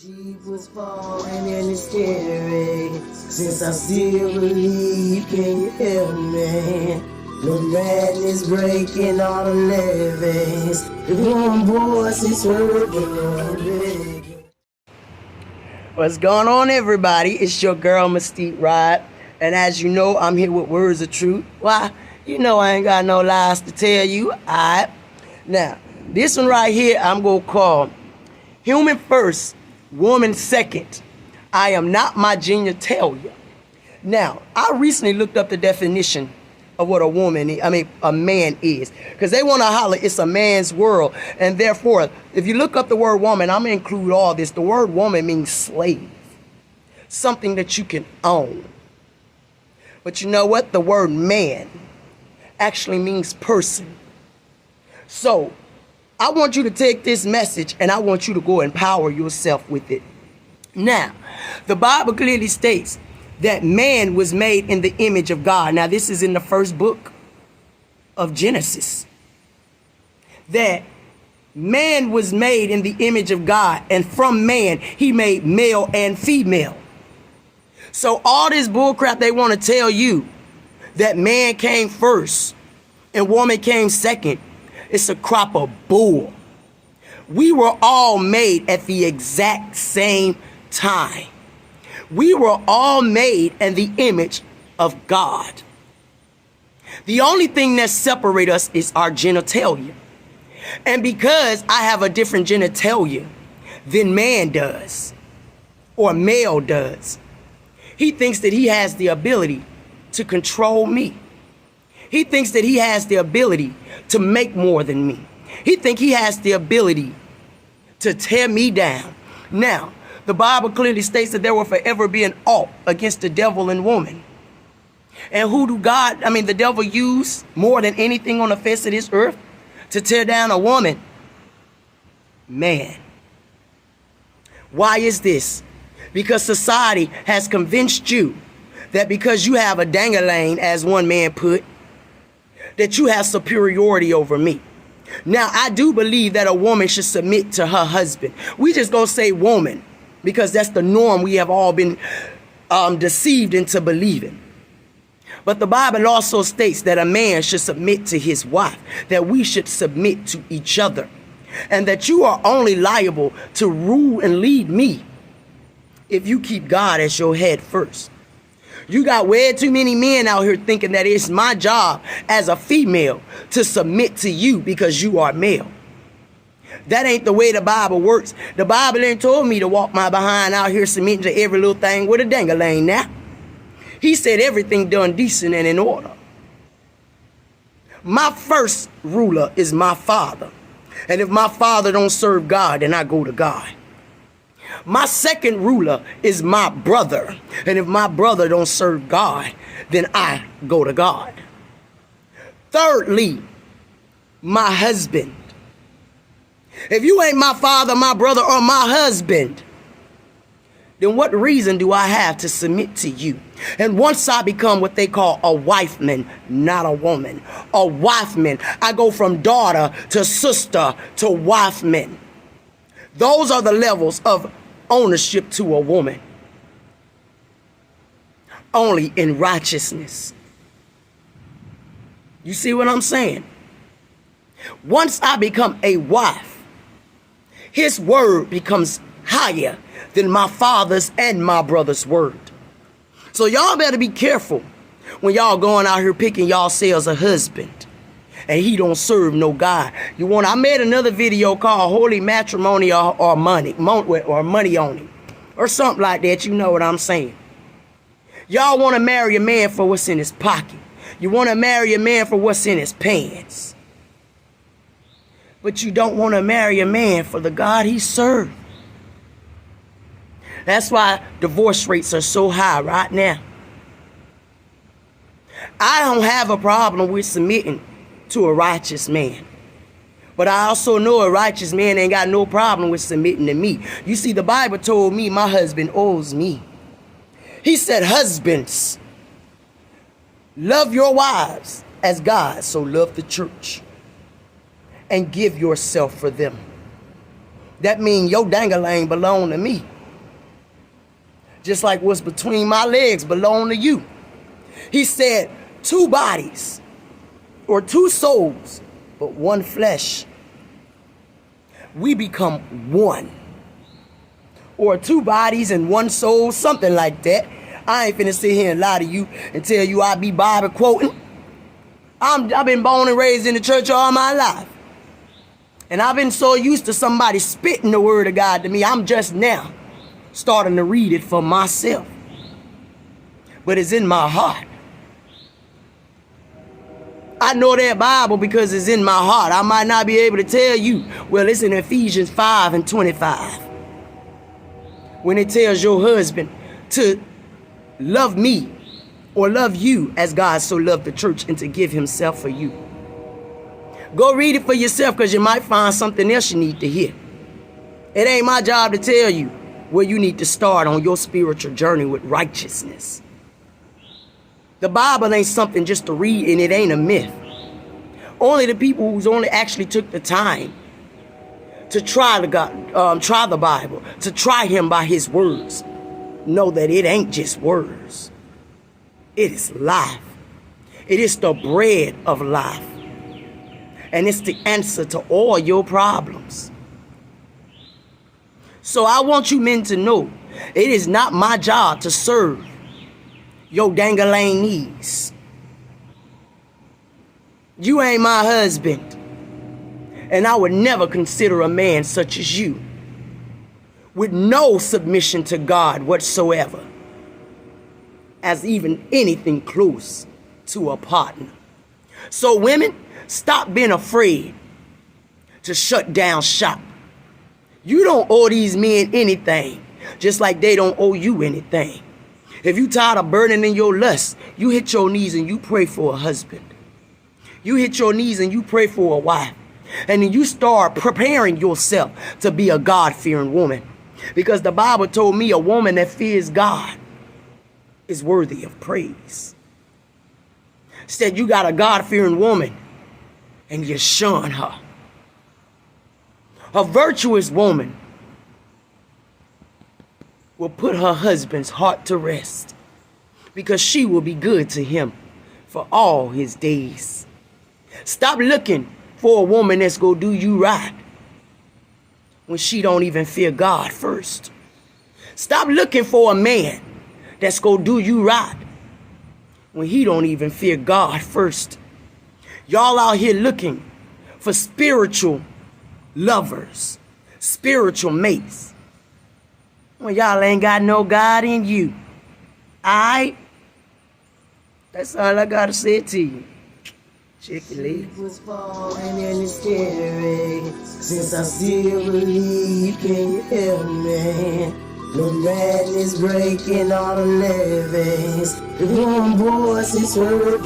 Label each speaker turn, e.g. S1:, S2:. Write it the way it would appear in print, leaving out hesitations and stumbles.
S1: She was falling and it's scary. Since I still believe, can you help me? The madness breaking all the levees. The one voice is heard already. What's going on, everybody? It's your girl Mystique Riot, and as you know, I'm here with words of truth. Why? You know I ain't got no lies to tell you. Alright. Now, this one right here, I'm gonna call human first, woman second. I am not my genitalia. Now, I recently looked up the definition of what a man is. Because they want to holler, it's a man's world. And therefore, if you look up the word woman, I'm going to include all this. The word woman means slave. Something that you can own. But you know what? The word man actually means person. So, I want you to take this message and I want you to go empower yourself with it. Now, the Bible clearly states that man was made in the image of God. Now, this is in the first book of Genesis. That man was made in the image of God, and from man, he made male and female. So all this bullcrap they want to tell you that man came first and woman came second, it's a crop of bull. We were all made at the exact same time. We were all made in the image of God. The only thing that separates us is our genitalia. And because I have a different genitalia than man does, or male does, he thinks that he has the ability to control me. He thinks that he has the ability to make more than me. He thinks he has the ability to tear me down. Now, the Bible clearly states that there will forever be an alt against the devil and woman. And who do the devil use more than anything on the face of this earth to tear down a woman? Man. Why is this? Because society has convinced you that because you have a dangling, as one man put, that you have superiority over me. Now, I do believe that a woman should submit to her husband. We just gonna say woman because that's the norm we have all been deceived into believing. But the Bible also states that a man should submit to his wife, that we should submit to each other, and that you are only liable to rule and lead me if you keep God as your head first. You got way too many men out here thinking that it's my job as a female to submit to you because you are male. That ain't the way the Bible works. The Bible ain't told me to walk my behind out here submitting to every little thing with a dangling now. He said everything done decent and in order. My first ruler is my father. And if my father don't serve God, then I go to God. My second ruler is my brother. And if my brother don't serve God, then I go to God. Thirdly, my husband. If you ain't my father, my brother, or my husband, then what reason do I have to submit to you? And once I become what they call a wifeman, not a woman, a wifeman, I go from daughter to sister to wifeman. Those are the levels of ownership to a woman. Only in righteousness. You see what I'm saying? Once I become a wife, his word becomes higher than my father's and my brother's word. So y'all better be careful when y'all going out here picking y'all selves a husband and he don't serve no God. I made another video called Holy Matrimony or Money Only, or something like that. You know what I'm saying? Y'all want to marry a man for what's in his pocket. You want to marry a man for what's in his pants. But you don't want to marry a man for the God he served. That's why divorce rates are so high right now. I don't have a problem with submitting to a righteous man. But I also know a righteous man ain't got no problem with submitting to me. You see, the Bible told me my husband owes me. He said, husbands, love your wives as God so loved the church, and give yourself for them. that means your dangling belong to me. Just like what's between my legs belong to you. He said, 2 bodies or 2 souls, but 1 flesh. We become one. Or 2 bodies and 1 soul, something like that. I ain't finna sit here and lie to you and tell you I be Bible quoting. I've been born and raised in the church all my life. And I've been so used to somebody spitting the word of God to me, I'm just now starting to read it for myself. But it's in my heart. I know that Bible because it's in my heart. I might not be able to tell you. Well, it's in Ephesians 5:25. When it tells your husband to love me or love you as God so loved the church and to give himself for you. Go read it for yourself because you might find something else you need to hear. It ain't my job to tell you where you need to start on your spiritual journey with righteousness. The Bible ain't something just to read, and it ain't a myth. Only the people who's only actually took the time to try the Bible, to try him by his words, know that it ain't just words. It is life. It is the bread of life. And it's the answer to all your problems. So I want you men to know, it is not my job to serve your dangling needs. You ain't my husband. And I would never consider a man such as you with no submission to God whatsoever as even anything close to a partner. So women, stop being afraid to shut down shop. You don't owe these men anything, just like they don't owe you anything. If you tired of burning in your lust, you hit your knees and you pray for a husband. You hit your knees and you pray for a wife. And then you start preparing yourself to be a God-fearing woman. Because the Bible told me a woman that fears God is worthy of praise. Instead, you got a God-fearing woman and you shun her. A virtuous woman will put her husband's heart to rest because she will be good to him for all his days. Stop looking for a woman that's gonna do you right when she don't even fear God first. Stop looking for a man that's gonna do you right when he don't even fear God first. Y'all out here looking for spiritual lovers, spiritual mates. Well, y'all ain't got no God in you. Alright? That's all I gotta say to you. Check your legs. Was falling and it's scary. Since I still believe, can you help me? The madness breaking all the levees. The one voice is heard.